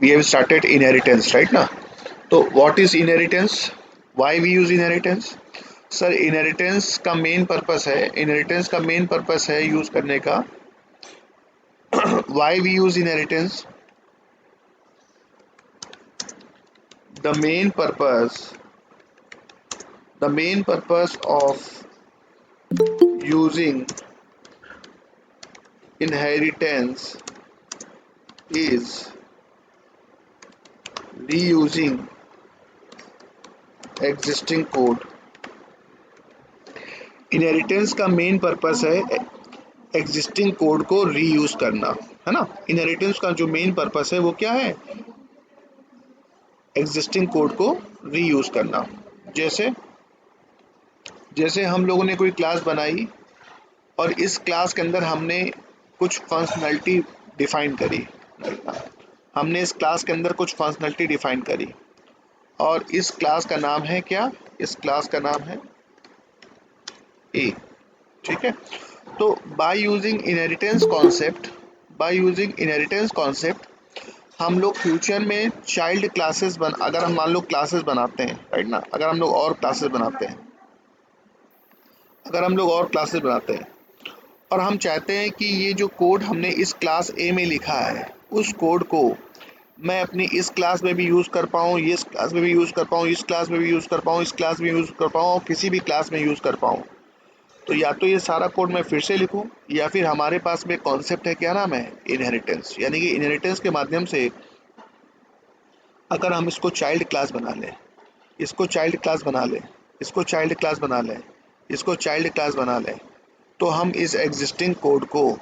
we have started inheritance, right now? तो what is inheritance? Why we use inheritance? Sir inheritance का main purpose है, inheritance का main purpose है use करने का. Why we use inheritance? The main purpose, the main purpose of using inheritance is reusing existing code. Inheritance का main purpose है existing code को reuse करना, है ना. इनहेरिटेंस का जो मेन पर्पस है वो क्या है? एग्जिस्टिंग कोड को रीयूज करना. जैसे जैसे हम लोगों ने कोई क्लास बनाई और इस क्लास के अंदर हमने कुछ फंक्शनैलिटी डिफाइन करी. हमने इस क्लास के अंदर कुछ फंक्शनैलिटी डिफाइन करी और इस क्लास का नाम है क्या? इस क्लास का नाम है ए. ठीक है. तो by using inheritance concept, by using inheritance concept हम लोग फ्यूचर में चाइल्ड क्लासेस अगर हम मान लो क्लासेस बनाते हैं, राइट ना, अगर हम लोग और क्लासेस बनाते हैं, अगर हम लोग और क्लासेस बनाते हैं और हम चाहते हैं कि ये जो कोड हमने इस क्लास ए में लिखा है उस कोड को मैं अपनी इस क्लास में भी यूज़ कर पाऊँ, इस क्लास में भी यूज़ कर पाऊँ, इस क्लास में भी यूज़ कर पाऊँ, इस क्लास में यूज़ कर पाऊँ और किसी भी क्लास में यूज़ कर पाऊँ, तो या तो ये सारा कोड मैं फिर से लिखूँ या फिर हमारे पास में कॉन्सेप्ट है, क्या नाम है? इनहेरिटेंस. यानी कि इनहेरिटेंस के माध्यम से अगर हम इसको चाइल्ड क्लास बना लें, इसको चाइल्ड क्लास बना लें, इसको चाइल्ड क्लास बना लें, इसको चाइल्ड क्लास बना लें, तो हम इस एग्जिस्टिंग कोड को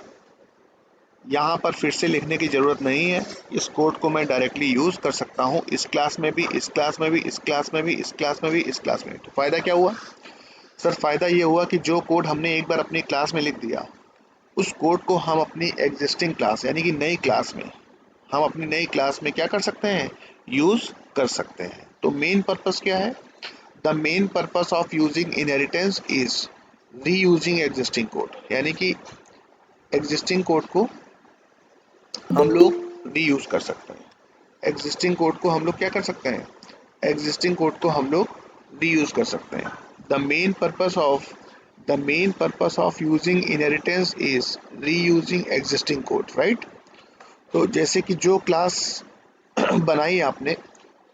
यहाँ पर फिर से लिखने की ज़रूरत नहीं है. इस कोड को मैं डायरेक्टली यूज़ कर सकता हूँ इस क्लास में भी, इस क्लास में भी, इस क्लास में भी, इस क्लास में भी, इस क्लास में भी. तो फ़ायदा क्या हुआ सर? फ़ायदा ये हुआ कि जो कोड हमने एक बार अपनी क्लास में लिख दिया उस कोड को हम अपनी एग्जिस्टिंग क्लास यानी कि नई क्लास में, हम अपनी नई क्लास में क्या कर सकते हैं? यूज़ कर सकते हैं. तो मेन पर्पस क्या है? The main purpose of using inheritance is reusing existing code. यानी कि एग्जिस्टिंग कोड को हम लोग रीयूज कर सकते हैं. एग्जिस्टिंग कोड को हम लोग क्या कर सकते हैं? एग्जिस्टिंग कोड को हम लोग रीयूज कर सकते हैं. The main purpose of the main purpose of using inheritance is reusing existing code, right. तो जैसे कि जो क्लास बनाई आपने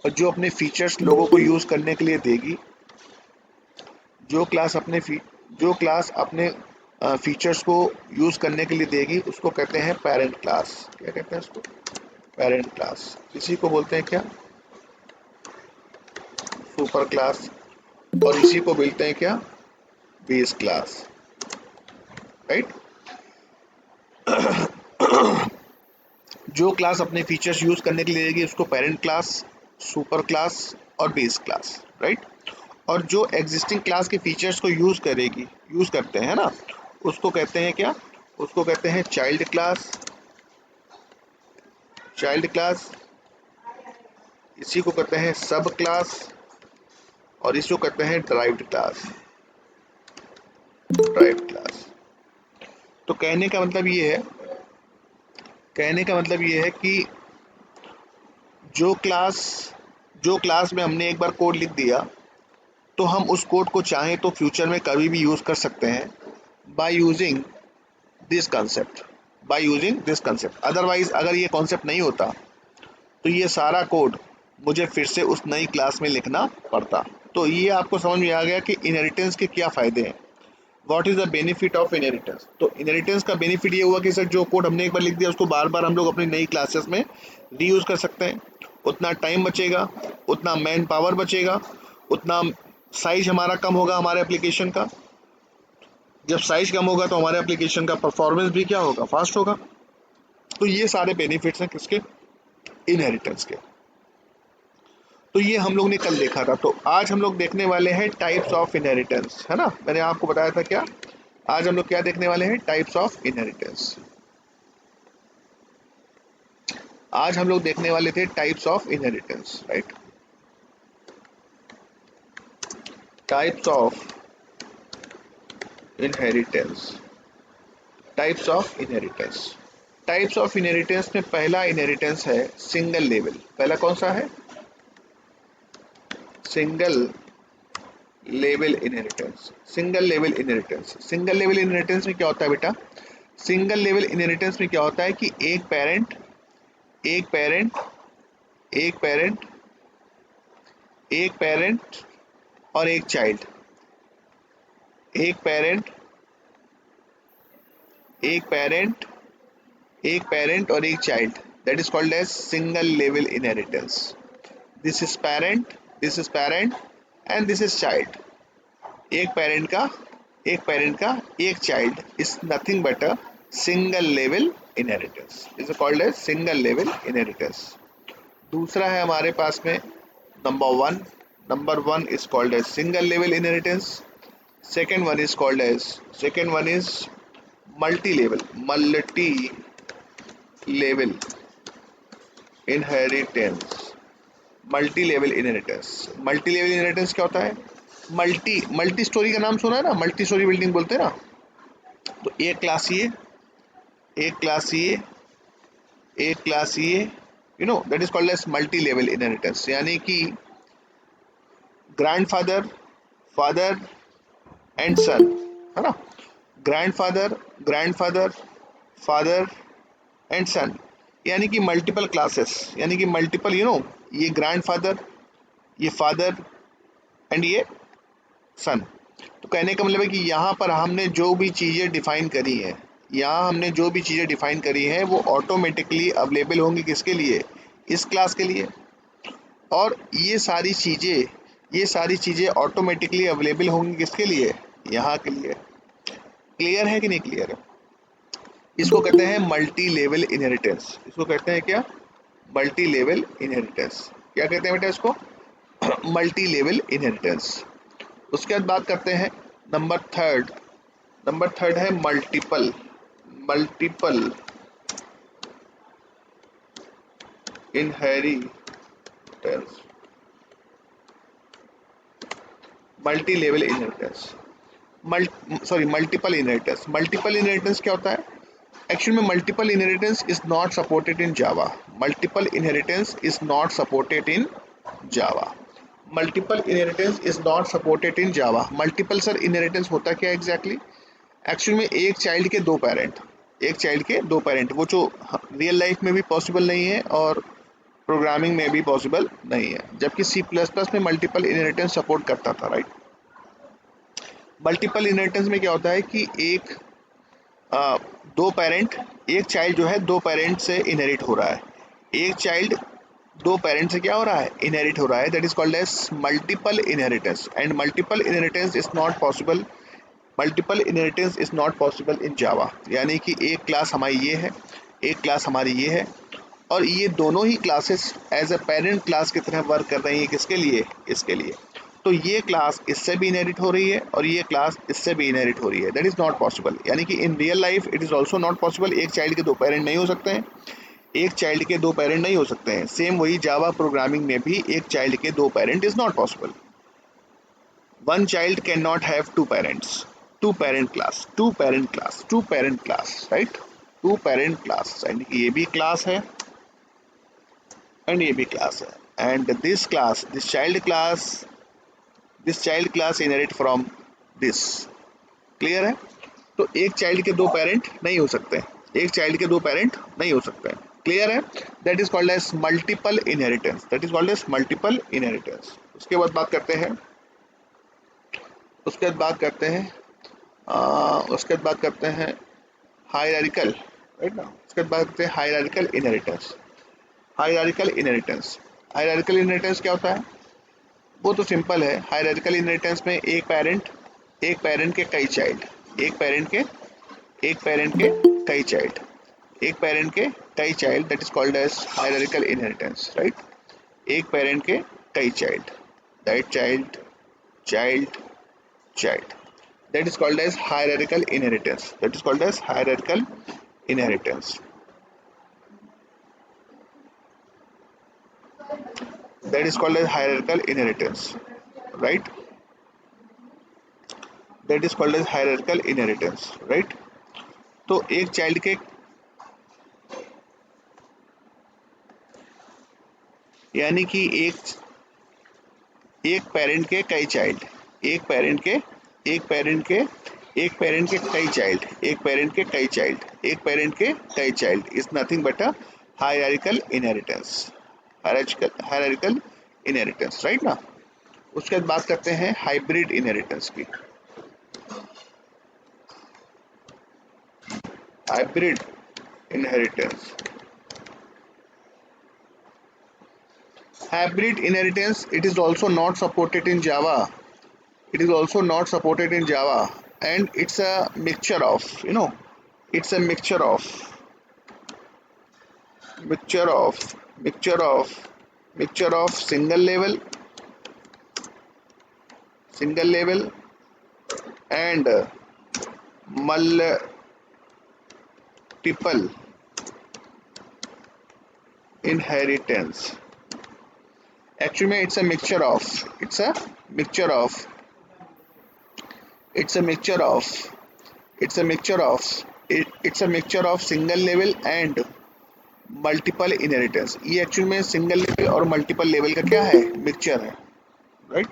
और जो अपने फीचर्स लोगों को यूज करने के लिए देगी, जो क्लास अपने फीचर्स को यूज करने के लिए देगी उसको कहते हैं पेरेंट क्लास. क्या कहते हैं उसको? Parent class. इसी को बोलते हैं क्या? Super class. और इसी को बोलते हैं क्या? Base class, right. जो क्लास अपने फीचर्स यूज करने के लिए देगी उसको पेरेंट क्लास, सुपर क्लास और बेस क्लास, राइट. और जो एग्जिस्टिंग क्लास के फीचर्स को यूज करते हैं ना, उसको कहते हैं क्या? उसको कहते हैं चाइल्ड क्लास. चाइल्ड क्लास, इसी को कहते हैं सब क्लास और इसको कहते हैं ड्राइव्ड क्लास. Derived class. तो कहने का मतलब ये है कि जो क्लास में हमने एक बार कोड लिख दिया तो हम उस कोड को चाहें तो फ्यूचर में कभी भी यूज कर सकते हैं by using this concept, by using this concept. Otherwise अगर ये कॉन्सेप्ट नहीं होता तो ये सारा कोड मुझे फिर से उस नई क्लास में लिखना पड़ता. तो ये आपको समझ में आ गया कि इनहेरिटेंस के क्या फ़ायदे हैं. What is the benefit of inheritance? तो इनहेरिटेंस का बेनिफिट ये हुआ कि सर जो कोड हमने एक बार लिख दिया उसको बार बार हम लोग अपनी नई क्लासेस में रीयूज़ कर सकते हैं. उतना टाइम बचेगा, उतना मैन पावर बचेगा, उतना साइज हमारा कम होगा हमारे एप्लीकेशन का. जब साइज कम होगा तो हमारे एप्लीकेशन का परफॉर्मेंस भी क्या होगा? फास्ट होगा. तो ये सारे बेनिफिट्स हैं किसके? इनहेरिटेंस के. तो ये हम लोग ने कल देखा था. तो आज हम लोग देखने वाले हैं टाइप्स ऑफ इनहेरिटेंस, है ना. मैंने आपको बताया था क्या? आज हम लोग क्या देखने वाले हैं? Types of inheritance. आज हम लोग देखने वाले थे types of inheritance, right. Types of inheritance. Types of inheritance. Types of inheritance में पहला इनहेरिटेंस है सिंगल लेवल। पहला कौन सा है? Single level inheritance. Single level inheritance, single level inheritance में क्या होता है बेटा? सिंगल लेवल इनहेरिटेंस में क्या होता है कि एक पेरेंट एक पेरेंट एक पेरेंट एक पेरेंट और एक चाइल्ड, एक पेरेंट एक पेरेंट एक पेरेंट और एक child, that is called as single level inheritance. This is parent, this is parent and this is child. एक पेरेंट का एक child is nothing but a single level inheritance, is called as single level inheritance. दूसरा है हमारे पास में number one is called as single level inheritance. second one is multi level inheritance। Multi level inheritance क्या होता है? Multi storey का नाम सुना है ना, मल्टी स्टोरी बिल्डिंग बोलते हैं ना। तो एक क्लास ये, एक क्लास ये, एक क्लास ये, you know that is called as multi level inheritance. यानी कि ग्रैंडफादर, फादर एंड सन, है ना, grandfather grandfather father and son, यानी कि मल्टीपल क्लासेस, यानी कि मल्टीपल, यू नो, ये ग्रैंडफादर, ये फादर एंड ये सन। तो कहने का मतलब है कि यहाँ पर हमने जो भी चीज़ें डिफाइन करी हैं, यहाँ हमने जो भी चीज़ें डिफाइन करी हैं वो ऑटोमेटिकली अवेलेबल होंगी किसके लिए? इस क्लास के लिए। और ये सारी चीज़ें ऑटोमेटिकली अवेलेबल होंगी किसके लिए? यहाँ के लिए। क्लियर है कि नहीं क्लियर है? इसको कहते हैं मल्टी लेवल इनहेरिटेंस। इसको कहते हैं क्या? Multi level inheritance. क्या कहते हैं बेटा इसको? Multi level inheritance. उसके बाद बात करते हैं नंबर थर्ड है multiple inheritance. Multi level inheritance, multiple inheritance. Multiple inheritance क्या होता है? एक्चुअली में multiple inheritance is not supported in Java. Multiple inheritance is not supported in Java. Multiple inheritance is not supported in Java. Multiple sir inheritance होता क्या exactly? Actually में एक child के दो पेरेंट, वो जो रियल लाइफ में भी पॉसिबल नहीं है और प्रोग्रामिंग में भी पॉसिबल नहीं है, जबकि सी प्लस प्लस में मल्टीपल इनहेरिटेंस सपोर्ट करता था, राइट। मल्टीपल इनहेरिटेंस में क्या होता है कि दो पेरेंट, एक चाइल्ड जो है दो पेरेंट से इनहेरिट हो रहा है, एक चाइल्ड दो पेरेंट से क्या हो रहा है? इनहेरिट हो रहा है। That is called as multiple inheritance and multiple inheritance is not possible. Multiple inheritance is not possible in Java. यानी कि एक क्लास हमारी ये है, एक क्लास हमारी ये है, और ये दोनों ही classes as a parent class की तरह वर्क कर रही है किसके लिए? इसके लिए। तो ये क्लास इससे भी इनहेरिट हो रही है और ये क्लास इससे भी इनहेरिट हो रही है। That is not possible. यानी कि in real life it is also not possible. एक चाइल्ड के दो पेरेंट नहीं हो सकते हैं, एक चाइल्ड के दो पेरेंट नहीं हो सकते हैं। सेम वही जावा प्रोग्रामिंग में भी एक चाइल्ड के दो parent is not possible. One child can not have two parents. Two parent class, right. Two parent class, यानी कि ये भी क्लास है एंड ये भी क्लास है, and this child class inherit from this. Clear है? तो एक चाइल्ड के दो पेरेंट नहीं हो सकते, एक चाइल्ड के दो पेरेंट नहीं हो सकते। क्लियर है? That is called as multiple inheritance. उसके बाद बात करते हैं हायरार्किकल, राइट ना। उसके बाद बात करते हैं हायरार्किकल इनहेरिटेंस। हायरार्किकल इनहेरिटेंस क्या होता है? वो तो सिंपल है। हायरार्किकल इनहेरिटेंस में एक पेरेंट के कई चाइल्ड, एक पेरेंट के कई child, that is called as hierarchical inheritance, right. एक पेरेंट के कई child, that child that is called as hierarchical inheritance. That is called as hierarchical inheritance. That is called as hierarchical inheritance, right? That is called as hierarchical inheritance, right? तो एक child के यानी कि एक parent के कई child, एक parent के एक पेरेंट के एक पेरेंट के कई चाइल्ड, एक पेरेंट के कई चाइल्ड, एक पेरेंट के कई child is nothing but a hierarchical inheritance, hierarchical inheritance, right ना। उसके बाद बात करते हैं हाइब्रिड इनहेरिटेंस की। Hybrid inheritance, hybrid inheritance, it is also not supported in Java, it is also not supported in Java, and it's a mixture of, it's a mixture of mixture of mixture of single level and multiple inheritance. Actually it's a mixture of, it's a mixture of it's a mixture of it's a mixture of it's a mixture of single level and multiple inheritance. ये actual में single level और multiple level का क्या है, mixture है, right.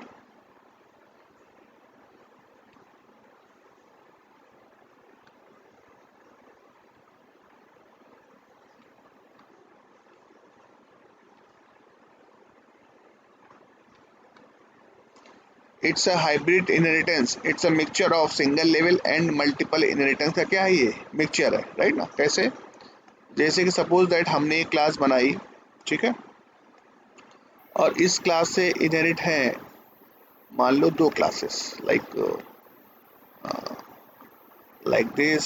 It's a hybrid inheritance, it's a mixture of single level and multiple inheritance का क्या है, ये मिक्सचर है, राइट ना। कैसे, जैसे कि सपोज दैट हमने एक क्लास बनाई, ठीक है, और इस क्लास से इनहेरिट है मान लो दो क्लासेस, लाइक दिस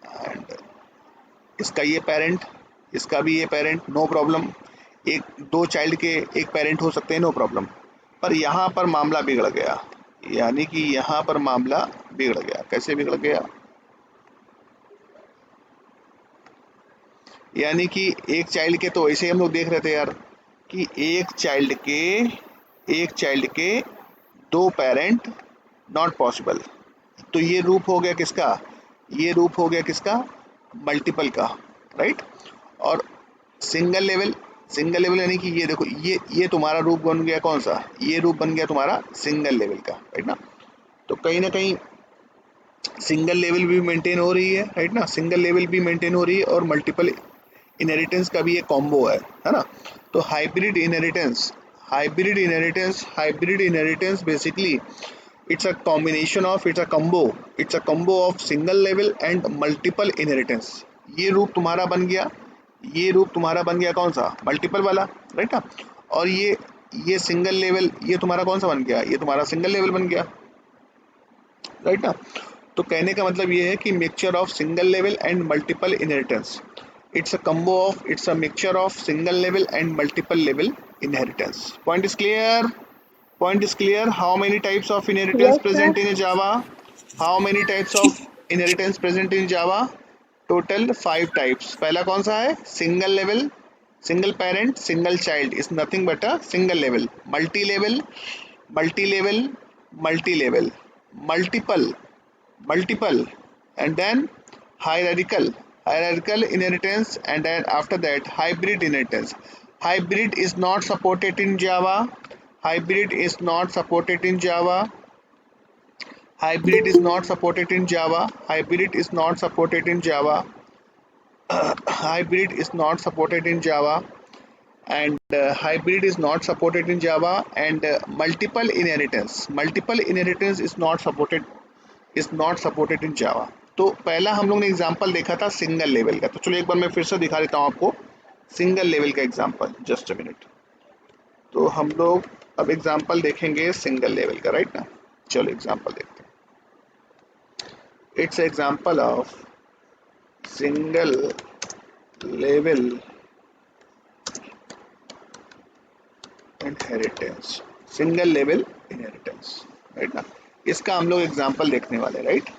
एंड इसका ये पेरेंट, इसका भी ये पेरेंट, नो प्रॉब्लम। एक दो चाइल्ड के एक पेरेंट हो सकते हैं, नो प्रॉब्लम। पर यहाँ पर मामला बिगड़ गया, यानी कि यहाँ पर मामला बिगड़ गया। कैसे बिगड़ गया, यानी कि एक चाइल्ड के, तो ऐसे हम लोग देख रहे थे यार कि एक चाइल्ड के दो पेरेंट नॉट पॉसिबल। तो ये रूप हो गया किसका, ये रूप हो गया किसका, मल्टीपल का, राइट। और सिंगल लेवल यानी कि ये देखो, ये तुम्हारा रूप बन गया कौन सा, ये रूप बन गया तुम्हारा सिंगल लेवल का, राइट ना। तो कहीं ना कहीं सिंगल लेवल भी मेंटेन हो रही है, राइट ना, सिंगल लेवल भी मेंटेन हो रही है और मल्टीपल इनहेरिटेंस का भी एक कॉम्बो है ना। तो hybrid inheritance basically it's a combination of, it's a combo of single level and multiple inheritance। ये रूप तुम्हारा बन गया, ये रूप तुम्हारा बन गया कौन सा, मल्टीपल वाला, राइट ना। और ये सिंगल लेवल, ये तुम्हारा कौन सा बन गया, ये तुम्हारा सिंगल लेवल बन गया, राइट ना। तो कहने का मतलब ये है कि mixture of single level and multiple inheritance, it's a combo of, it's a mixture of single level and multiple level inheritance। Point is clear? Point is clear? How many types of inheritance Yes, sir. present in Java? How many types of inheritance present in Java? Total 5 types। पहला कौन सा है, single level, single parent single child is nothing but a single level. Multi level, multi level, multi level, multiple, multiple, and then hierarchical inheritance, and then after that hybrid inheritance। Hybrid is not supported in Java, hybrid is not supported in Java, hybrid is not supported in Java, hybrid is not supported in Java, hybrid is not supported in Java, and hybrid is not supported in Java, and multiple inheritance is not supported in Java। तो पहला हम लोग ने example देखा था single level का, तो चलो एक बार मैं फिर से दिखा देता हूँ आपको सिंगल लेवल का एग्जांपल, जस्ट अ मिनट। तो हम लोग अब एग्जांपल देखेंगे सिंगल लेवल का, राइट ना। चलो एग्जांपल देखते हैं। It's example of single level inheritance, single level inheritance, right ना। इसका हम लोग एग्जांपल देखने वाले, राइट।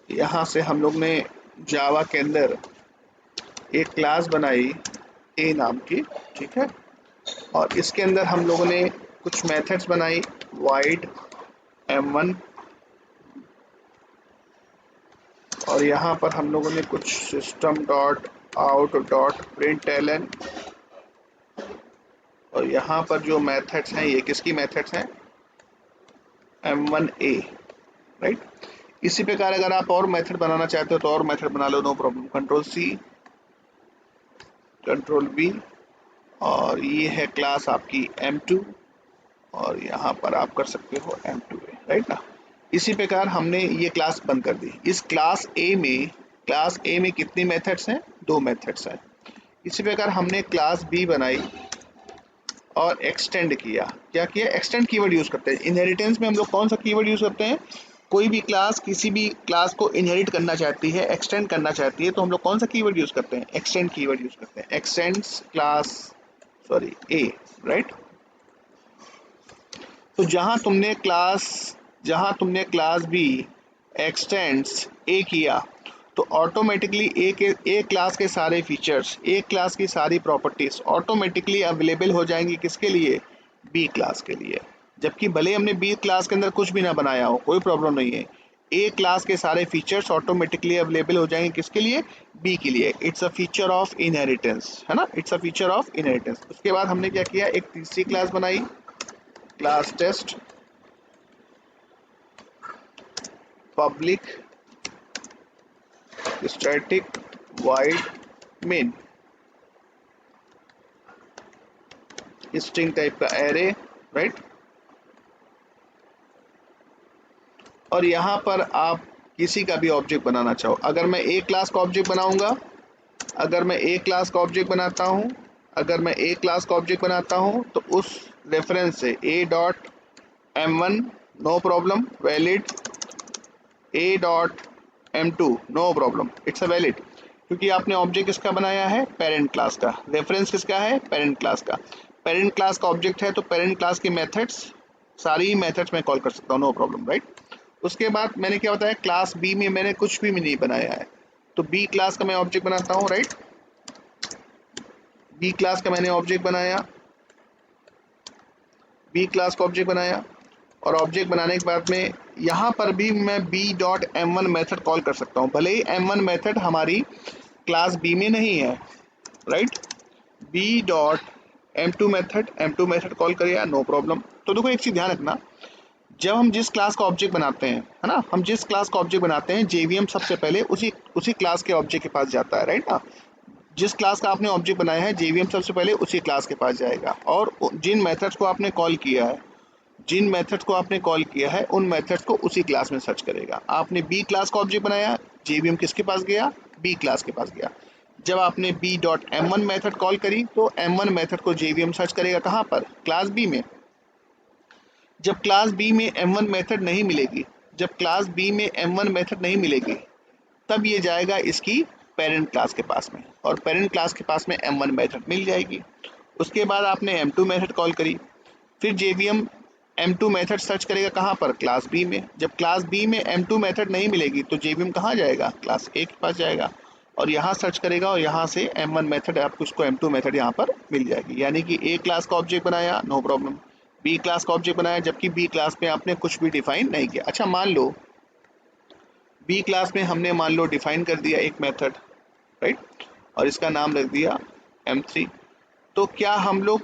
यहाँ से हम लोग ने जावा के अंदर एक क्लास बनाई ए नाम की, ठीक है, और इसके अंदर हम लोगों ने कुछ मेथड्स बनाई, void m1 और यहाँ पर हम लोगों ने कुछ system dot out dot println, और यहाँ पर जो मेथड्स हैं ये किसकी मेथड्स हैं, M1A, राइट। इसी प्रकार अगर आप और मेथड बनाना चाहते हो तो और मेथड बना लो, no problem. Control C, control V, और ये है क्लास आपकी M2, और यहाँ पर आप कर सकते हो M2A, राइट ना। इसी प्रकार हमने ये क्लास बंद कर दी। इस क्लास A में कितनी मेथड्स हैं, 2 मेथड्स हैं। इसी प्रकार हमने क्लास B बनाई और एक्सटेंड किया। क्या किया, एक्सटेंड कीवर्ड यूज करते हैं। इनहेरिटेंस में हम लोग कौन सा कीवर्ड यूज करते हैं, कोई भी क्लास किसी भी क्लास को इनहेरिट करना चाहती है, एक्सटेंड करना चाहती है, तो हम लोग कौन सा कीवर्ड यूज करते हैं, एक्सटेंड कीवर्ड यूज करते हैं। X tends class A, right. तो जहां तुमने क्लास B एक्सटेंड्स A किया तो ऑटोमेटिकली ए क्लास के सारे फीचर्स, ए क्लास की सारी प्रॉपर्टीज ऑटोमेटिकली अवेलेबल हो जाएंगी किसके लिए, बी क्लास के लिए। जबकि भले हमने बी क्लास के अंदर कुछ भी ना बनाया हो, कोई प्रॉब्लम नहीं है, ए क्लास के सारे फीचर्स ऑटोमेटिकली अवेलेबल हो जाएंगे किसके लिए, बी के लिए। It's a feature of inheritance, है ना, it's a feature of inheritance. उसके बाद हमने क्या किया, एक तीसरी क्लास बनाई, class test public static void main, string type का एरे, राइट। और यहाँ पर आप किसी का भी ऑब्जेक्ट बनाना चाहो, अगर मैं एक क्लास का ऑब्जेक्ट बनाऊंगा, अगर मैं एक क्लास का ऑब्जेक्ट बनाता हूँ, अगर मैं एक क्लास का ऑब्जेक्ट बनाता हूँ तो उस रेफरेंस से a.m1 no problem valid, a.m2 no problem, it's a valid, क्योंकि आपने ऑब्जेक्ट किसका बनाया है, पेरेंट क्लास का। रेफरेंस किसका है, पेरेंट क्लास का। पेरेंट क्लास का ऑब्जेक्ट है तो पेरेंट क्लास की मेथड्स, सारी मेथड्स मैं कॉल कर सकता हूँ, नो प्रॉब्लम, राइट। उसके बाद मैंने क्या बताया, क्लास बी में मैंने कुछ भी नहीं बनाया है, तो बी क्लास का मैं ऑब्जेक्ट बनाता हूँ, राइट। बी क्लास का मैंने ऑब्जेक्ट बनाया, बी क्लास का ऑब्जेक्ट बनाया, और ऑब्जेक्ट बनाने के बाद में यहाँ पर भी मैं b.m1 मेथड कॉल कर सकता हूँ, भले ही m1 मेथड हमारी क्लास b में नहीं है, राइट। b.m2 मेथड कॉल करिए, नो प्रॉब्लम। तो देखो एक चीज ध्यान रखना, जब हम जिस क्लास का ऑब्जेक्ट बनाते हैं, है ना, हम जिस क्लास का ऑब्जेक्ट बनाते हैं, जेवीएम सबसे पहले उसी क्लास के ऑब्जेक्ट के पास जाता है, राइट ना। जिस क्लास का आपने ऑब्जेक्ट बनाया है, जेवीएम सबसे पहले उसी क्लास के पास जाएगा, और जिन मेथड्स को आपने कॉल किया है, उन मेथड्स को उसी क्लास में सर्च करेगा। आपने बी क्लास का ऑब्जेक्ट बनाया, जेवीएम किसके पास गया, बी क्लास के पास गया। जब आपने b.m1 मेथड कॉल करी तो m1 मेथड को जेवीएम सर्च करेगा, कहाँ पर, क्लास बी में। जब क्लास बी में m1 मेथड नहीं मिलेगी, तब ये जाएगा इसकी पेरेंट क्लास के पास में, और पेरेंट क्लास के पास में m1 मेथड मिल जाएगी। उसके बाद आपने m2 मेथड कॉल करी, फिर जेवीएम m2 मेथड सर्च करेगा, कहाँ पर, क्लास बी में। जब क्लास बी में m2 मेथड नहीं मिलेगी तो जेवीएम कहाँ जाएगा, क्लास ए के पास जाएगा, और यहाँ सर्च करेगा, और यहाँ से m1 मेथड, आपको उसको m2 मेथड यहाँ पर मिल जाएगी। यानी कि ए क्लास का ऑब्जेक्ट बनाया, नो प्रॉब्लम, बी क्लास का ऑब्जेक्ट बनाया, जबकि बी क्लास में आपने कुछ भी डिफाइन नहीं किया। अच्छा, मान लो बी क्लास में हमने मान लो डिफाइन कर दिया एक मेथड, राइट, और इसका नाम रख दिया m3, तो क्या हम लोग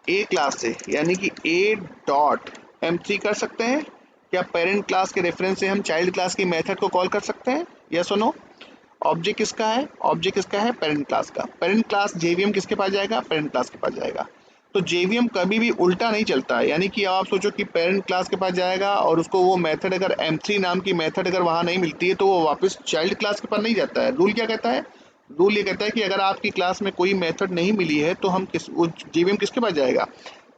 ए क्लास से, यानी कि a.m3 कर सकते हैं? क्या पेरेंट क्लास के रेफरेंस से हम चाइल्ड क्लास की मेथड को कॉल कर सकते हैं, यस और नो? ऑब्जेक्ट किसका है, पेरेंट क्लास का। पेरेंट क्लास जेवीएम किसके पास जाएगा, पेरेंट क्लास के पास जाएगा। तो जेवीएम कभी भी उल्टा नहीं चलता है, यानी कि आप सोचो कि पेरेंट क्लास के पास जाएगा और उसको वो मेथड, अगर m3 नाम की मेथड अगर वहाँ नहीं मिलती है तो वो वापस चाइल्ड क्लास के पास नहीं जाता है। रूल क्या कहता है, रूल ये कहता है कि अगर आपकी क्लास में कोई मेथड नहीं मिली है तो हम जेवीएम किसके पास जाएगा,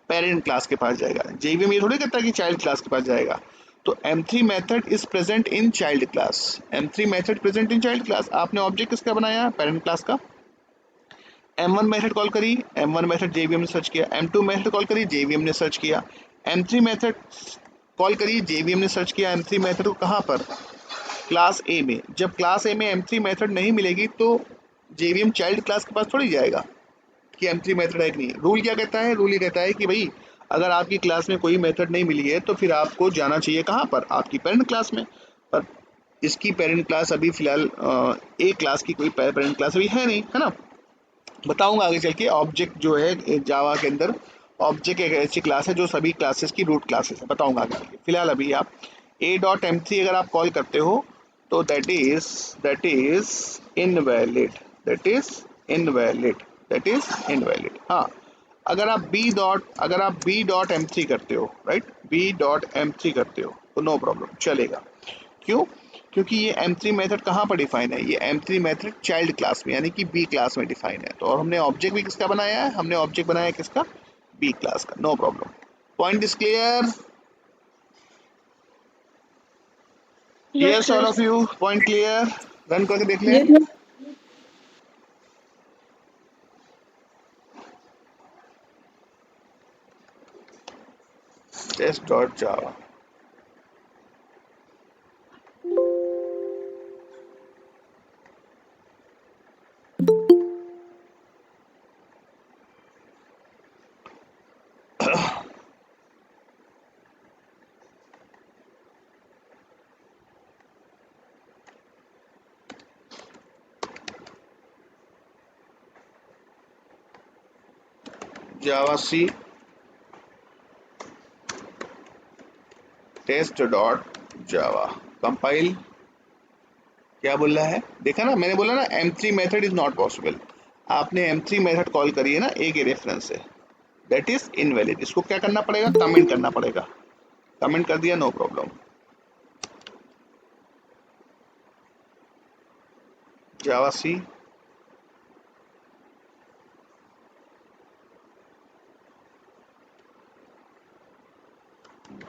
पेरेंट क्लास के पास जाएगा। जेवीएम ये थोड़ी कहता है कि चाइल्ड क्लास के पास जाएगा। तो m3 method is present in child class, आपने ऑब्जेक्ट किसका बनाया, पेरेंट क्लास का। m1 मेथड कॉल करी, m1 मेथड जेवीएम ने सर्च किया, m2 मेथड कॉल करी, जेवीएम ने सर्च किया, m3 मेथड कॉल करी, जेवीएम ने सर्च किया m3 मेथड को, कहाँ पर, क्लास ए में। जब क्लास ए में m3 मेथड नहीं मिलेगी तो जेवीएम चाइल्ड क्लास के पास थोड़ी जाएगा कि m3 मेथड है कि नहीं। रूल क्या कहता है, रूल ये कहता है कि भाई अगर आपकी क्लास में कोई मेथड नहीं मिली है तो फिर आपको जाना चाहिए कहाँ पर, आपकी पेरेंट क्लास में। पर इसकी पेरेंट क्लास अभी फिलहाल ए क्लास की कोई पेरेंट क्लास अभी है नहीं, है ना। बताऊंगा आगे चल के। ऑब्जेक्ट जो है जावा के अंदर, ऑब्जेक्ट एक ऐसी क्लास है जो सभी क्लासेस की रूट क्लासेस है, बताऊंगा आगे चल के। फिलहाल अभी आप a.m3 अगर आप कॉल करते हो तो that is invalid, that is invalid, that is invalid. हाँ, अगर आप b.m3 करते हो, राइट, b.m3 करते हो तो नो प्रॉब्लम, चलेगा। क्यों? क्योंकि ये M3 मेथड कहाँ पर डिफाइन है? ये M3 मेथड चाइल्ड क्लास में यानी कि B क्लास में डिफाइन है। तो हमने ऑब्जेक्ट भी किसका बनाया है? हमने ऑब्जेक्ट बनाया है किसका? B क्लास का, no problem. Point is clear? Yes, yes sir. All of you, point clear? Run करके देख लें। Yes. Test dot Java. Java C test dot Java compile. क्या बोल रहा है? देखा ना, मैंने बोला ना M3 method is not possible. आपने M3 मेथड कॉल करी है ना ए के रेफरेंस से, दैट इज इनवैलिड। इसको क्या करना पड़ेगा? कमेंट करना पड़ेगा। कमेंट कर दिया, नो प्रॉब्लम। जावा सी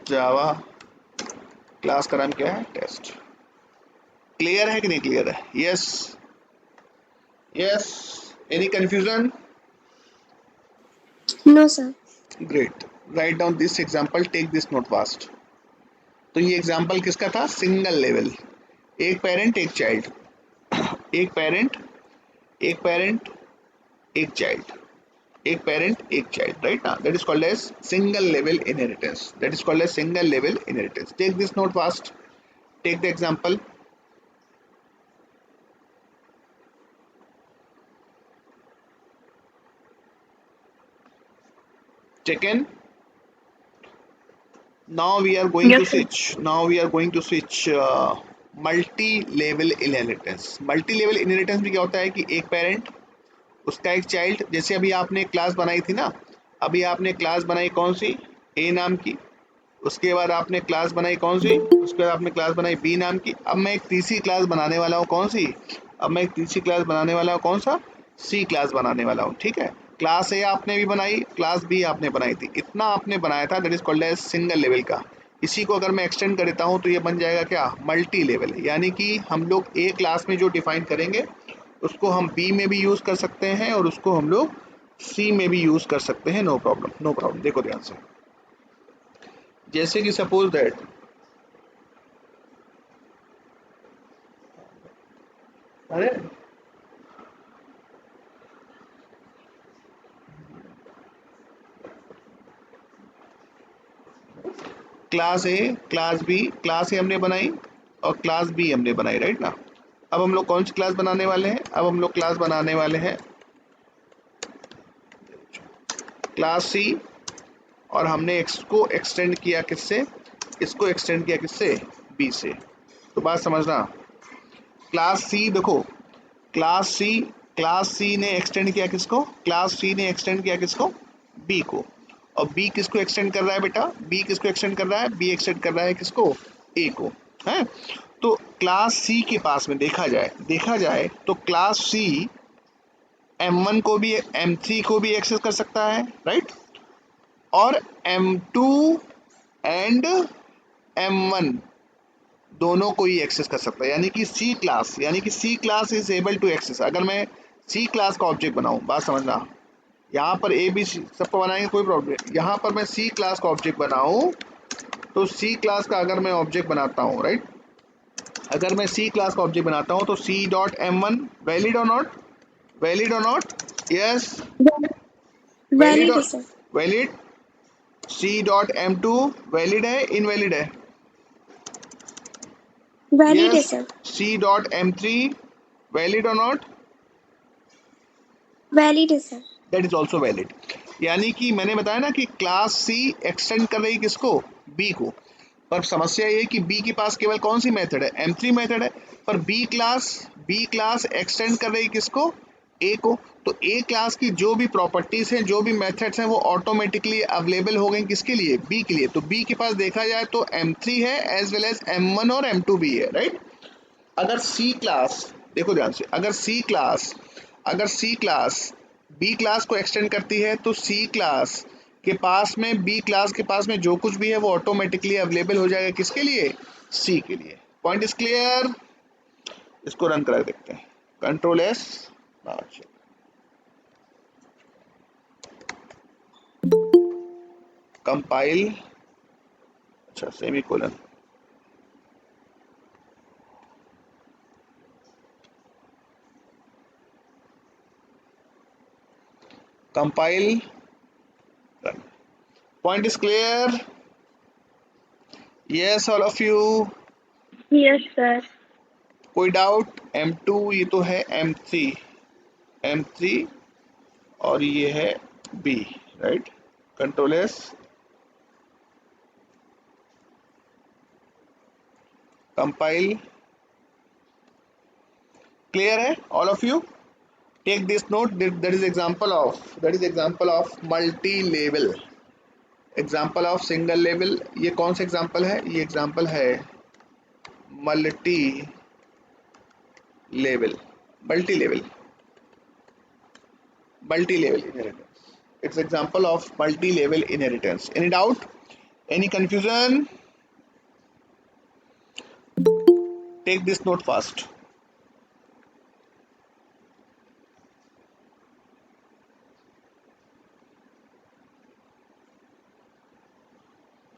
जावा क्लास का नाम क्या है? टेस्ट। क्लियर है कि नहीं क्लियर है? Yes, yes, any confusion? No, sir. Great, right down this example, take this note fast. तो ये एग्जांपल किसका था? सिंगल लेवल, एक पेरेंट एक चाइल्ड, एक पेरेंट एक पेरेंट एक चाइल्ड, एक पेरेंट एक चाइल्ड, राइट ना? That is called as single level inheritance, that is called as single level inheritance. Take this note fast, take the example. Taken. Now we are going to Yes, sir. switch. Now we are going to switch multi-level inheritance. Multi-level inheritance में क्या होता है कि एक parent, उसका एक child. जैसे अभी आपने क्लास बनाई थी ना, अभी आपने क्लास बनाई कौन सी? ए नाम की। उसके बाद आपने क्लास बनाई कौन सी? उसके बाद आपने क्लास बनाई बी नाम की। अब मैं एक तीसरी क्लास बनाने वाला हूँ, कौन सी? अब मैं एक तीसरी क्लास बनाने वाला हूँ, कौन सा? सी क्लास बनाने वाला हूँ, ठीक है। क्लास ए आपने भी बनाई, क्लास बी आपने बनाई थी, इतना आपने बनाया था, that is called as single level का। इसी को अगर मैं एक्सटेंड कर देता हूँ तो ये बन जाएगा क्या? Multi level. यानी कि हम लोग ए क्लास में जो डिफाइन करेंगे उसको हम बी में भी यूज कर सकते हैं और उसको हम लोग सी में भी यूज कर सकते हैं, नो प्रॉब्लम, नो प्रॉब्लम। देखो ध्यान से, जैसे कि सपोज दैट अरे क्लास ए, क्लास ए हमने बनाई और क्लास बी हमने बनाई, राइट ना। अब हम लोग कौन सी क्लास बनाने वाले हैं? अब हम लोग क्लास बनाने वाले हैं क्लास सी, और हमने इसको एक्सटेंड किया किससे? इसको एक्सटेंड किया किससे? बी से। तो बात समझना, क्लास सी देखो, क्लास सी क्लास सी ने एक्सटेंड किया किसको? क्लास सी ने एक्सटेंड किया किसको? बी को। और बी किसको एक्सटेंड कर रहा है बेटा? बी किसको एक्सटेंड कर रहा है? बी एक्सटेंड कर रहा है किसको? ए को, है। तो क्लास सी के पास में देखा जाए तो क्लास सी M1 को भी M3 को भी एक्सेस कर सकता है, राइट, और M2 एंड M1 दोनों को ही एक्सेस कर सकता है। यानी कि C class is able to access. अगर मैं सी क्लास का ऑब्जेक्ट बनाऊं, बात समझना, यहाँ पर ए बी सबको बनाएंगे, कोई प्रॉब्लम। यहाँ पर मैं सी क्लास का ऑब्जेक्ट बनाऊं तो सी क्लास का अगर मैं ऑब्जेक्ट बनाता हूँ, राइट, अगर मैं सी क्लास का ऑब्जेक्ट बनाता हूँ तो सी डॉट M1 वैलिड और नॉट? वैलिड और नॉट? यस, वैलिड Valid, और sir. Valid. C dot M2 valid है, इनवैलिड है? वैलिड है Yes, sir. C dot M3 valid or not? Valid है sir. That is also valid. यानी कि मैंने बताया ना कि क्लास C एक्सटेंड कर रही किसको, B को, पर समस्या ये कि B के पास केवल कौन सी मेथड है, M3 मेथड है, पर B क्लास एक्सटेंड कर रही किसको, A को। तो A क्लास की जो भी प्रॉपर्टीज हैं, जो भी मेथड्स हैं, वो ऑटोमेटिकली अवेलेबल हो गई किसके लिए, B के लिए। तो B के पास देखा जाए तो M3 है एज वेल एज M1 और M2 भी है, राइट। अगर सी क्लास, देखो ध्यान से, अगर सी क्लास बी क्लास को एक्सटेंड करती है तो सी क्लास के पास में, बी क्लास के पास में जो कुछ भी है वो ऑटोमेटिकली अवेलेबल हो जाएगा किसके लिए, सी के लिए। Point is clear. इसको रन करा देखते हैं, कंट्रोल एस। कंपाइल, अच्छा semicolon, compile, run. Point is clear. Yes all of you. Yes sir. कोई डाउट। M2 ये तो है M3 और ये है B, right. Control S, compile, clear है all of you. Take this note, that is example of multi level, example of single level. ये कौन सा एग्जांपल है, ये एग्जांपल है multi level, multi level, multi level inheritance. It's example of multi level inheritance. Any doubt, any confusion? Take this note fast.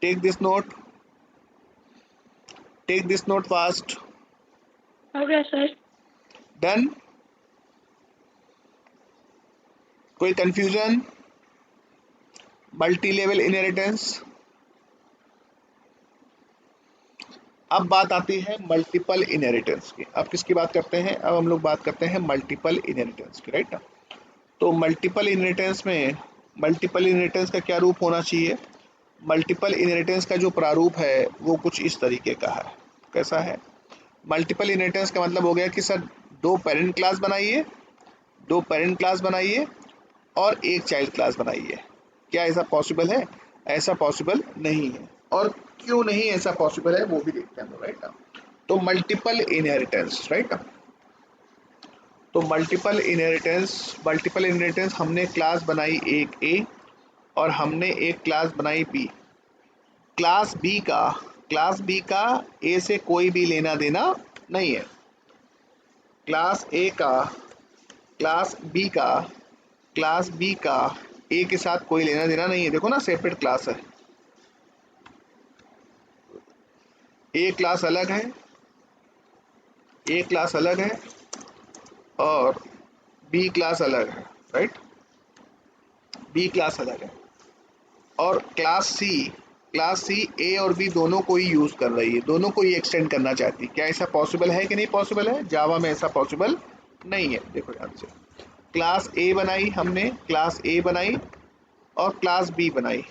Take this note. Take this note fast. हो गया sir. Done. कोई confusion? Multi level inheritance. अब बात आती है multiple inheritance की। अब किसकी बात करते हैं, अब हम लोग बात करते हैं मल्टीपल इनहेरिटेंस की, राइट ना। तो मल्टीपल इनहेरिटेंस में, मल्टीपल इनहेरिटेंस का क्या रूप होना चाहिए, मल्टीपल इनहेरिटेंस का जो प्रारूप है वो कुछ इस तरीके का है। कैसा है, मल्टीपल इनहेरिटेंस का मतलब हो गया कि सर दो पेरेंट क्लास बनाइए, दो पेरेंट क्लास बनाइए और एक चाइल्ड क्लास बनाइए। क्या ऐसा पॉसिबल है, ऐसा पॉसिबल नहीं है। और क्यों नहीं ऐसा पॉसिबल है वो भी देखते हैं हम, राइट ना। तो मल्टीपल इनहेरिटेंस, राइट ना। तो मल्टीपल इनहेरिटेंस हमने क्लास बनाई एक ए और हमने एक क्लास बनाई बी। क्लास बी का ए से कोई भी लेना देना नहीं है। क्लास ए का, क्लास बी का, क्लास बी का ए के साथ कोई लेना देना नहीं है। देखो ना, सेपरेट क्लास है, ए क्लास अलग है, ए क्लास अलग है और बी क्लास अलग है, राइट। बी क्लास अलग है और क्लास सी ए और बी दोनों को ही यूज कर रही है, दोनों को ही एक्सटेंड करना चाहती है। क्या ऐसा पॉसिबल है कि नहीं पॉसिबल है, जावा में ऐसा पॉसिबल नहीं है। देखो ध्यान से, क्लास ए बनाई हमने, क्लास ए बनाई और क्लास बी बनाई।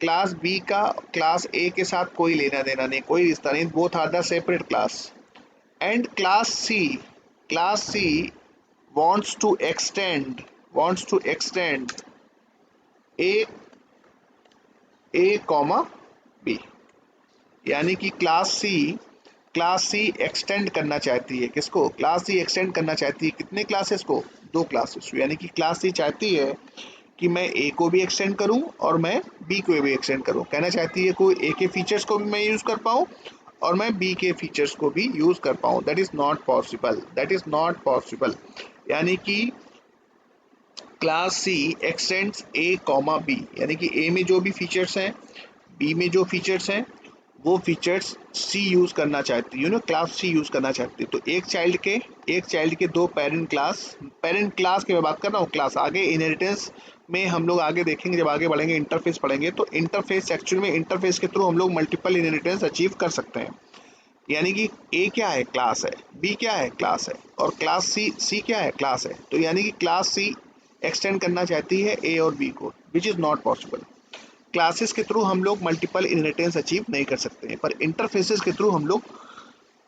क्लास बी का क्लास ए के साथ कोई लेना देना नहीं, कोई रिश्ता नहीं, both are the separate class. And class C wants to extend a comma B. यानी कि क्लास सी एक्सटेंड करना चाहती है किसको, क्लास सी एक्सटेंड करना चाहती है कितने क्लासेस को, दो क्लासेस। यानी कि क्लास सी चाहती है कि मैं ए को भी एक्सटेंड करूं और मैं बी को भी एक्सटेंड करूं। कहना चाहती है कोई ए के फीचर्स को भी मैं यूज कर पाऊं और मैं बी के फीचर्स को भी यूज कर पाऊं। That is not possible, that is not possible. यानी कि क्लास सी एक्सटेंड्स ए कॉमा बी, यानी कि ए में जो भी फीचर्स हैं, बी में जो फीचर्स हैं, वो फीचर्स सी यूज करना चाहती है, क्लास सी यूज करना चाहती है। तो एक चाइल्ड के दो पेरेंट क्लास की मैं बात कर रहा हूँ। क्लास आगे इनहेरिटेंस में हम लोग आगे देखेंगे, जब आगे बढ़ेंगे इंटरफेस पढ़ेंगे तो इंटरफेस, एक्चुअल में इंटरफेस के थ्रू हम लोग मल्टीपल इनहेरिटेंस अचीव कर सकते हैं। यानी कि ए क्या है, क्लास है, बी क्या है, क्लास है, और क्लास सी क्या है, क्लास है। तो यानी कि क्लास सी एक्सटेंड करना चाहती है ए और बी को, which is not possible. Classes के थ्रू हम लोग मल्टीपल इनहेरिटेंस अचीव नहीं कर सकते हैं, पर इंटरफेसेस के थ्रू हम लोग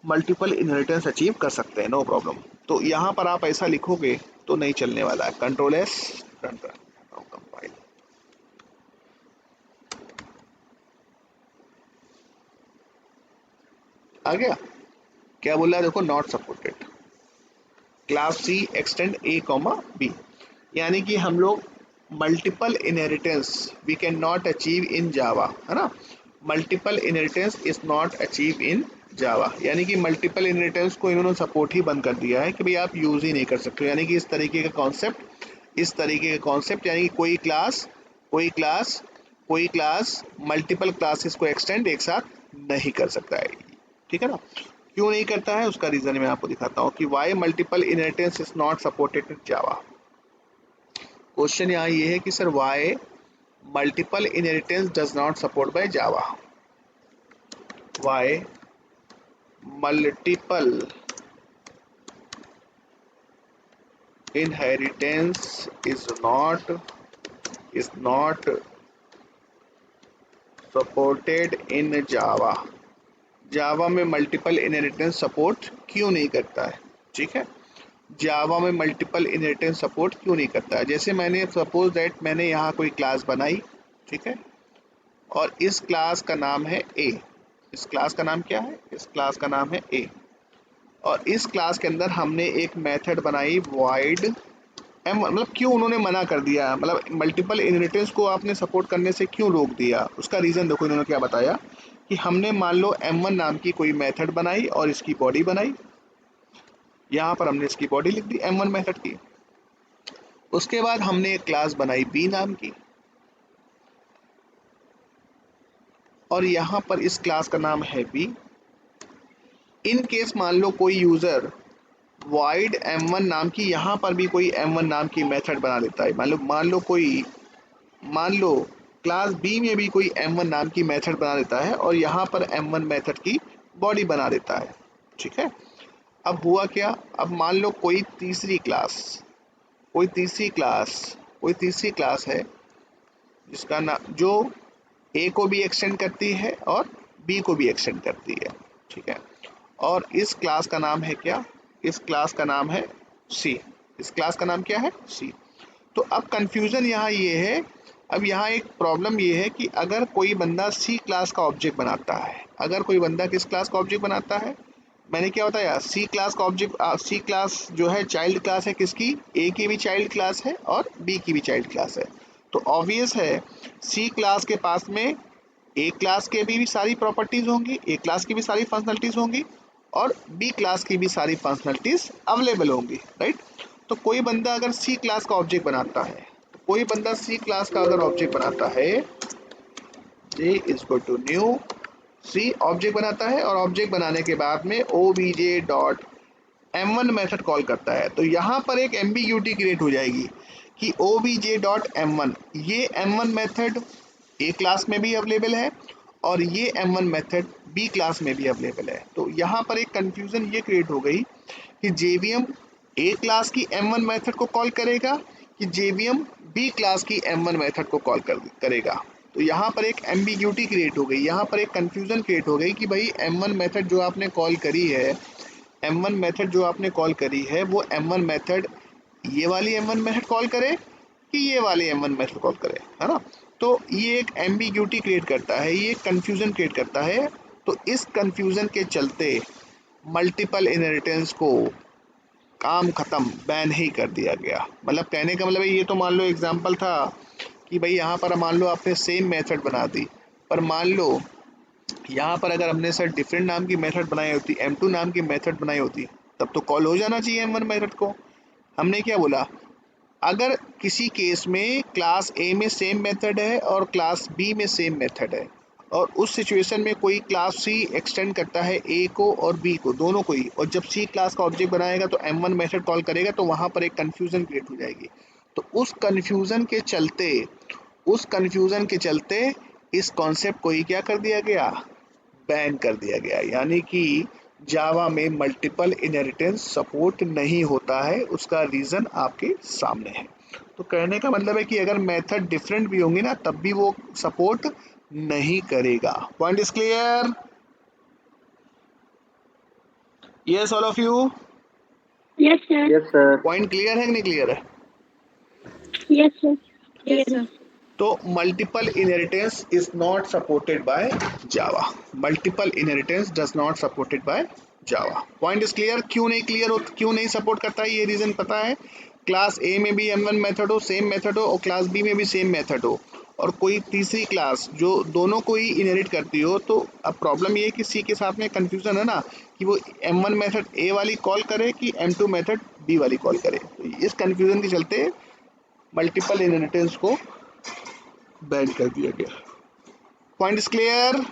मल्टीपल इनहेरिटेंस अचीव कर सकते हैं, नो प्रॉब्लम। तो यहाँ पर आप ऐसा लिखोगे तो नहीं चलने वाला है। कंट्रोल एस, रन कर, कंपाइल। आ गया? क्या बोल रहा है देखो, not supported class C extend A comma B. यानी कि हम लोग multiple inheritance we can not achieve in Java, है ना। Multiple inheritance is not achieve in Java, यानी कि मल्टीपल इनहेरिटेंस को इन्होंने सपोर्ट ही बंद कर दिया है कि भाई आप यूज ही नहीं कर सकते। यानी कि इस तरीके का कॉन्सेप्ट, इस तरीके का कॉन्सेप्ट, यानी कि कोई क्लास मल्टीपल क्लासेस को एक्सटेंड एक साथ नहीं कर सकता है। ठीक है ना। क्यों नहीं करता है उसका रीजन मैं आपको दिखाता हूँ कि why multiple inheritance is not supported in Java. Question यहाँ ये है कि sir why multiple inheritance does not support by Java. Why multiple inheritance is not supported in Java. Java में मल्टीपल इनहेरिटेंस सपोर्ट क्यों नहीं करता है? ठीक है, जावा में मल्टीपल इनहेरिटेंस सपोर्ट क्यों नहीं करता है? जैसे मैंने सपोज दैट मैंने यहाँ कोई क्लास बनाई, ठीक है, और इस क्लास का नाम है ए। इस क्लास का नाम क्या है? इस क्लास का नाम है ए। और इस क्लास के अंदर हमने एक मेथड बनाई void एम। मतलब क्यों उन्होंने मना कर दिया, मतलब मल्टीपल इनहेरिटेंस को आपने सपोर्ट करने से क्यों रोक दिया? उसका रीज़न देखो इन्होंने क्या बताया कि हमने मान लो m1 नाम की कोई मेथड बनाई और इसकी बॉडी बनाई। यहाँ पर हमने इसकी बॉडी लिख दी m1 मेथड की। उसके बाद हमने एक क्लास बनाई b नाम की, और यहाँ पर इस क्लास का नाम है b। इन केस मान लो कोई यूज़र void m1 नाम की यहाँ पर भी कोई m1 नाम की मेथड बना लेता है। मान लो क्लास B में भी कोई m1 नाम की मेथड बना देता है और यहाँ पर m1 मेथड की बॉडी बना देता है। ठीक है, अब हुआ क्या? अब मान लो कोई तीसरी क्लास है जिसका नाम जो A को भी एक्सटेंड करती है और B को भी एक्सटेंड करती है। ठीक है, और इस क्लास का नाम है क्या? इस क्लास का नाम है C। इस क्लास का नाम क्या है? C। तो अब कंफ्यूजन यहाँ ये है, अब यहाँ एक प्रॉब्लम ये है कि अगर कोई बंदा सी क्लास का ऑब्जेक्ट बनाता है, अगर कोई बंदा किस क्लास का ऑब्जेक्ट बनाता है, मैंने क्या बताया, सी क्लास का ऑब्जेक्ट। सी क्लास जो है चाइल्ड क्लास है किसकी? ए की भी चाइल्ड क्लास है और बी की भी चाइल्ड क्लास है। तो ऑब्वियस है सी क्लास के पास में ए क्लास के भी सारी प्रॉपर्टीज होंगी, ए क्लास की भी सारी फंक्शनलिटीज होंगी और बी क्लास की भी सारी फंक्शनलिटीज अवेलेबल होंगी, राइट। तो कोई बंदा अगर सी क्लास का ऑब्जेक्ट बनाता है, कोई बंदा सी क्लास का अगर ऑब्जेक्ट बनाता है, J is equal to new C object बनाता है और ऑब्जेक्ट बनाने के बाद में obj dot m1 method call करता है, तो यहाँ पर एक एम्बिग्यूटी क्रिएट हो जाएगी कि obj डॉट m1, ये m1 मेथड ए क्लास में भी अवेलेबल है और ये m1 मेथड बी क्लास में भी अवेलेबल है। तो यहाँ पर एक कंफ्यूजन ये क्रिएट हो गई कि जेवीएम ए क्लास की m1 मेथड को कॉल करेगा कि जेवीएम बी क्लास की m1 मेथड को कॉल करेगा। तो यहाँ पर एक एम्बिग्यूटी क्रिएट हो गई, यहाँ पर एक कंफ्यूजन क्रिएट हो गई कि भाई m1 मेथड जो आपने कॉल करी है, m1 मेथड जो आपने कॉल करी है वो m1 मेथड ये वाली m1 मेथड कॉल करे कि ये वाली m1 मेथड कॉल करे, है ना। तो ये एक एम्बिग्यूटी क्रिएट करता है, ये कंफ्यूजन क्रिएट करता है। तो इस कंफ्यूजन के चलते मल्टीपल इनहेरिटेंस को काम खत्म, बैन ही कर दिया गया। मतलब कहने का मतलब ये तो मान लो एग्जांपल था कि भाई यहाँ पर मान लो आपने सेम मेथड बना दी, पर मान लो यहाँ पर अगर हमने सर डिफरेंट नाम की मेथड बनाई होती, m2 नाम की मेथड बनाई होती, तब तो कॉल हो जाना चाहिए m1 मेथड को। हमने क्या बोला, अगर किसी केस में क्लास ए में सेम मेथड है और क्लास बी में सेम मेथड है और उस सिचुएशन में कोई क्लास सी एक्सटेंड करता है ए को और बी को, दोनों को ही, और जब सी क्लास का ऑब्जेक्ट बनाएगा तो m1 मेथड कॉल करेगा, तो वहाँ पर एक कन्फ्यूज़न क्रिएट हो जाएगी। तो उस कन्फ्यूज़न के चलते इस कॉन्सेप्ट को ही क्या कर दिया गया, बैन कर दिया गया, यानी कि जावा में मल्टीपल इनहेरिटेंस सपोर्ट नहीं होता है। उसका रीज़न आपके सामने है। तो कहने का मतलब है कि अगर मेथड डिफरेंट भी होंगी ना तब भी वो सपोर्ट नहीं करेगा। Point is clear? Yes all of you? Yes, sir. Yes, sir. Point clear है कि नहीं क्लियर है? Yes, sir. Yes, Clear. sir. तो multiple inheritance is not supported by Java. Multiple inheritance does not supported by Java. Point is clear? क्यों नहीं clear हो, क्यों नहीं सपोर्ट करता है, ये रीजन पता है। क्लास ए में भी M1 मेथड हो, सेम मेथड हो, और क्लास बी में भी सेम मेथड हो, और कोई तीसरी क्लास जो दोनों को ही इनहेरिट करती हो, तो अब प्रॉब्लम ये है कि सी के साथ में कंफ्यूजन है ना कि वो M1 मेथड ए वाली कॉल करे कि M2 मेथड बी वाली कॉल करे। तो इस कंफ्यूजन के चलते मल्टीपल इनहेरिटेंस को बैन कर दिया गया। Point is clear?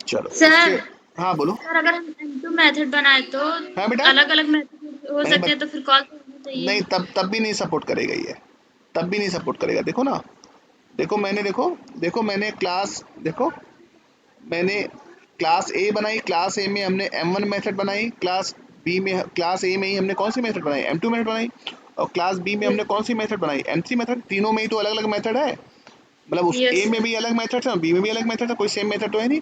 चलो सर इसके, हाँ बोलो। सर अगर हम M2 मेथड बनाए तो हाँ बेटा, अलग अलग मेथड हो नहीं सकते हैं, तो फिर कॉल तो होना चाहिए। नहीं, तब भी नहीं सपोर्ट करेगा ये, तब भी नहीं सपोर्ट करेगा। देखो ना, देखो मैंने, देखो मैंने क्लास, देखो मैंने क्लास ए बनाई, क्लास ए में हमने M1 मेथड बनाई, क्लास बी में, क्लास ए में ही हमने कौन सी मेथड बनाई, M2 मेथड बनाई, और क्लास बी में हमने कौन सी मेथड बनाई, M3 मेथड। तीनों में ही तो अलग अलग मेथड है, मतलब उस ए यस में भी अलग मेथड है, बी में भी अलग मेथड है, कोई सेम मेथड तो है नहीं।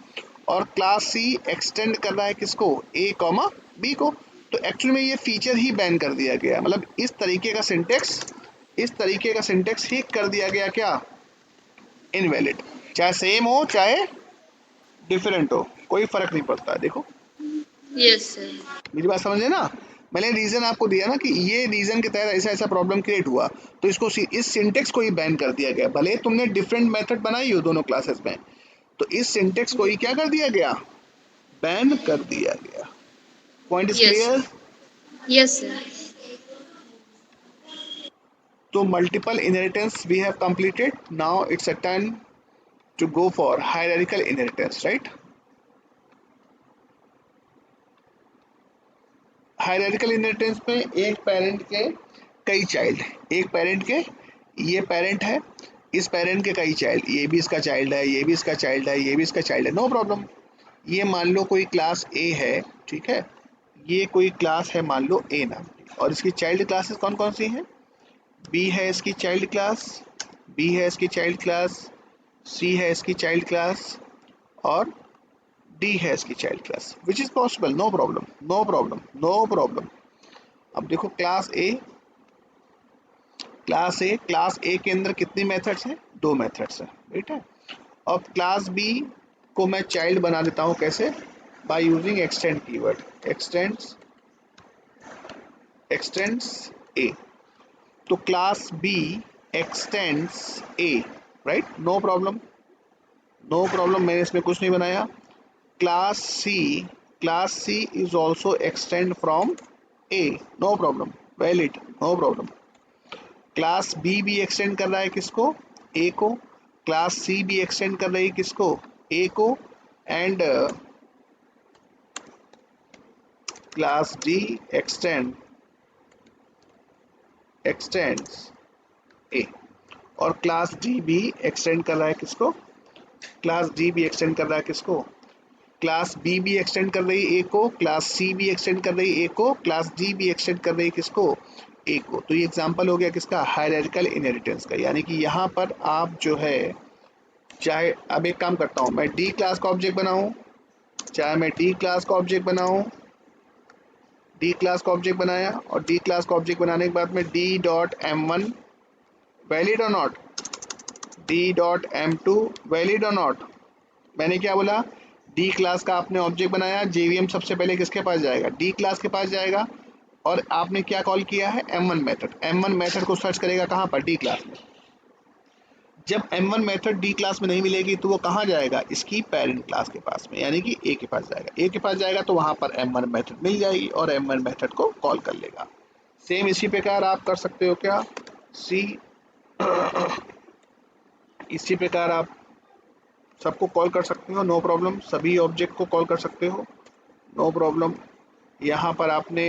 और क्लास सी एक्सटेंड कर रहा है किसको, ए कॉमा बी को। तो एक्चुअली में ये फीचर ही बैन कर दिया गया, मतलब इस तरीके का सिंटेक्स, इस तरीके का सिंटेक्स ही कर दिया गया क्या, इनवैलिड। चाहे सेम हो चाहे डिफरेंट हो, कोई फर्क नहीं पड़ता है। देखो यस सर। मेरी बात समझे ना, मैंने रीजन आपको दिया ना कि ये रीजन के तहत ऐसा ऐसा प्रॉब्लम क्रिएट हुआ, तो इसको इस सिंटेक्स को ही बैन कर दिया गया। भले तुमने डिफरेंट मेथड बनाई हो दोनों क्लासेस में, तो इस सिंटेक्स को ही क्या कर दिया गया, बैन कर दिया गया। Point is yes clear? Yes sir. तो multiple inheritance we have completed, now it's a turn to go for hierarchical inheritance, right. Hierarchical inheritance में एक पेरेंट के कई चाइल्ड, एक पेरेंट के, ये पेरेंट है, इस पेरेंट के कई चाइल्ड, ये भी इसका चाइल्ड है, ये भी इसका चाइल्ड है, ये भी इसका चाइल्ड है, नो प्रॉब्लम। ये मान लो कोई क्लास ए है, ठीक है, ये कोई क्लास है मान लो ए नाम की, और इसकी चाइल्ड क्लासेस कौन कौन सी हैं, बी है इसकी चाइल्ड क्लास, बी है इसकी चाइल्ड क्लास, सी है इसकी चाइल्ड क्लास, और डी है इसकी child class, which is possible, no problem, no problem, no problem. अब देखो क्लास ए, क्लास ए के अंदर कितनी मेथड्स हैं, दो मेथड्स हैं, राइट है। अब क्लास बी को मैं चाइल्ड बना देता हूँ, कैसे, by using extend keyword, extends A. तो class B extends A, right, no problem, no problem, मैंने इसमें कुछ नहीं बनाया। Class C is also extend from A, no problem, valid, no problem. Class B भी एक्सटेंड कर रहा है किसको, ए को, क्लास सी भी एक्सटेंड कर रही है किसको, ए को, एंड क्लास डी एक्सटेंड्स ए, और क्लास डी भी एक्सटेंड कर रहा है किसको, क्लास डी भी एक्सटेंड कर रहा है किसको, क्लास बी भी एक्सटेंड कर रही है ए को, क्लास सी भी एक्सटेंड कर रही है ए को, क्लास डी भी एक्सटेंड कर रही है किसको, ए को। तो ये एग्जांपल हो गया किसका, हायरार्किकल इनहेरिटेंस का। यानी कि यहाँ पर आप जो है, चाहे अब एक काम करता हूँ, मैं डी क्लास का ऑब्जेक्ट बनाऊँ, चाहे मैं डी क्लास का ऑब्जेक्ट बनाऊँ, डी क्लास का ऑब्जेक्ट बनाया, और डी क्लास का ऑब्जेक्ट बनाने के बाद में डी डॉट M1 वैलिड और not, D dot M2 valid और नॉट। मैंने क्या बोला, डी क्लास का आपने ऑब्जेक्ट बनाया, जेवीएम सबसे पहले किसके पास जाएगा, डी क्लास के पास जाएगा, और आपने क्या कॉल किया है, M1 मेथड। M1 मेथड को सर्च करेगा कहाँ पर, डी क्लास में। जब M1 मेथड डी क्लास में नहीं मिलेगी तो वो कहाँ जाएगा, इसकी पेरेंट क्लास के पास में, यानी कि ए के पास जाएगा। ए के पास जाएगा तो वहाँ पर M1 मेथड मिल जाएगी और M1 मेथड को कॉल कर लेगा। सेम इसी प्रकार आप कर सकते हो क्या, सी, इसी प्रकार आप सबको कॉल कर सकते हो, नो प्रॉब्लम, सभी ऑब्जेक्ट को कॉल कर सकते हो, नो प्रॉब्लम। यहाँ पर आपने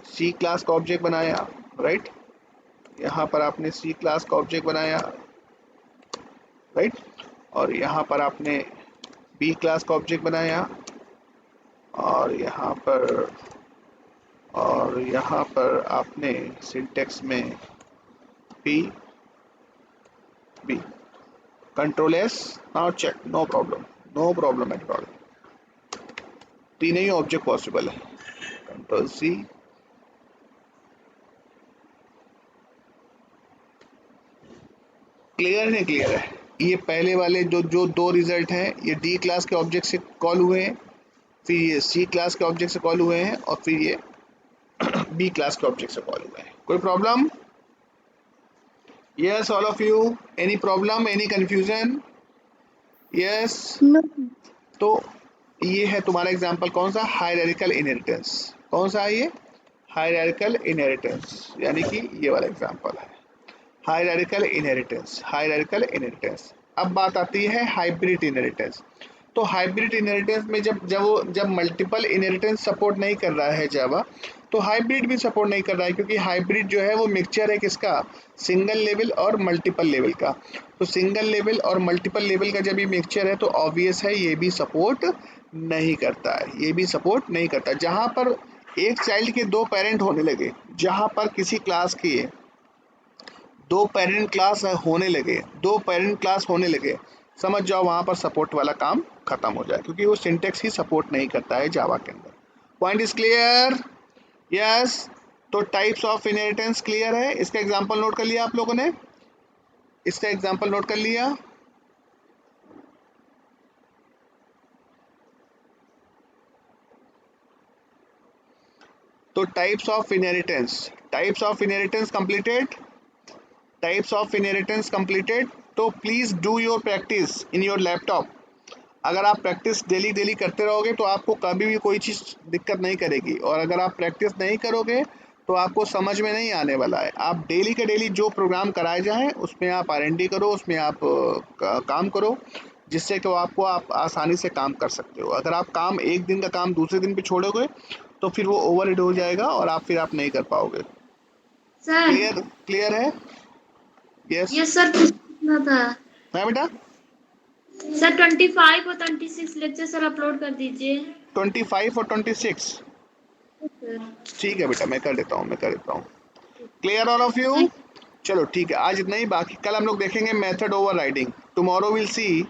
सी क्लास का ऑब्जेक्ट बनाया, राइट, यहाँ पर आपने सी क्लास का ऑब्जेक्ट बनाया, राइट, और यहाँ पर आपने बी क्लास का ऑब्जेक्ट बनाया और यहाँ पर आपने सिंटेक्स में P B control S, now check, no problem at all. तीन ही ऑब्जेक्ट पॉसिबल है, कंट्रोल सी, क्लियर है? क्लियर है। ये पहले वाले जो दो रिजल्ट हैं ये डी क्लास के ऑब्जेक्ट से कॉल हुए हैं, फिर ये सी क्लास के ऑब्जेक्ट से कॉल हुए हैं और फिर ये बी क्लास के ऑब्जेक्ट से कॉल हुए हैं। कोई problem? Yes all of you, any problem, any confusion? Yes. No. तो ये है तुम्हारा एग्जांपल कौन सा? Hierarchical inheritance. कौन सा है ये? हायरार्किकल इनहेरिटेंस, यानी कि ये वाला एग्जांपल है हायरार्किकल इनहेरिटेंस। अब बात आती है हाइब्रिड इनहेरिटेंस। तो हाइब्रिड इनहेरिटेंस में जब मल्टीपल इनहेरिटेंस सपोर्ट नहीं कर रहा है जावा, तो हाइब्रिड भी सपोर्ट नहीं कर रहा है, क्योंकि हाइब्रिड जो है वो मिक्सचर है किसका? सिंगल लेवल और मल्टीपल लेवल का। तो सिंगल लेवल और मल्टीपल लेवल का जब ये मिक्सचर है तो ऑब्वियस है ये भी सपोर्ट नहीं करता है, जहां पर एक चाइल्ड के दो पेरेंट होने लगे, जहां पर किसी क्लास के दो पेरेंट क्लास होने लगे, समझ जाओ वहां पर सपोर्ट वाला काम खत्म हो जाए, क्योंकि वो सिंटेक्स ही सपोर्ट नहीं करता है जावा के अंदर। Point is clear? यस। तो टाइप्स ऑफ इनहेरिटेंस क्लियर है? इसका एग्जांपल नोट कर लिया आप लोगों ने? इसका एग्जांपल नोट कर लिया? तो टाइप्स ऑफ इनहेरिटेंस कंप्लीटेड। तो please do your practice in your laptop. अगर आप प्रैक्टिस डेली करते रहोगे तो आपको कभी भी कोई चीज़ दिक्कत नहीं करेगी, और अगर आप प्रैक्टिस नहीं करोगे तो आपको समझ में नहीं आने वाला है। आप डेली के डेली जो प्रोग्राम कराए जाएं उसमें आप R&D करो, उसमें आप काम करो, जिससे कि आप आसानी से काम कर सकते हो। अगर आप काम एक दिन का काम दूसरे दिन पे छोड़ोगे तो फिर वो ओवरहेड हो जाएगा और आप नहीं कर पाओगे। सर। क्लियर है? यस। यस सर, पूछना था। है बेटा? सर 25 और 26 लेक्चर सर अपलोड कर दीजिए। 25 और 26? सर। ठीक है बेटा, मैं कर देता हूँ। Clear all of you? चलो ठीक है, आज इतना ही। बाकी कल हम लोग देखेंगे method overriding. Tomorrow will see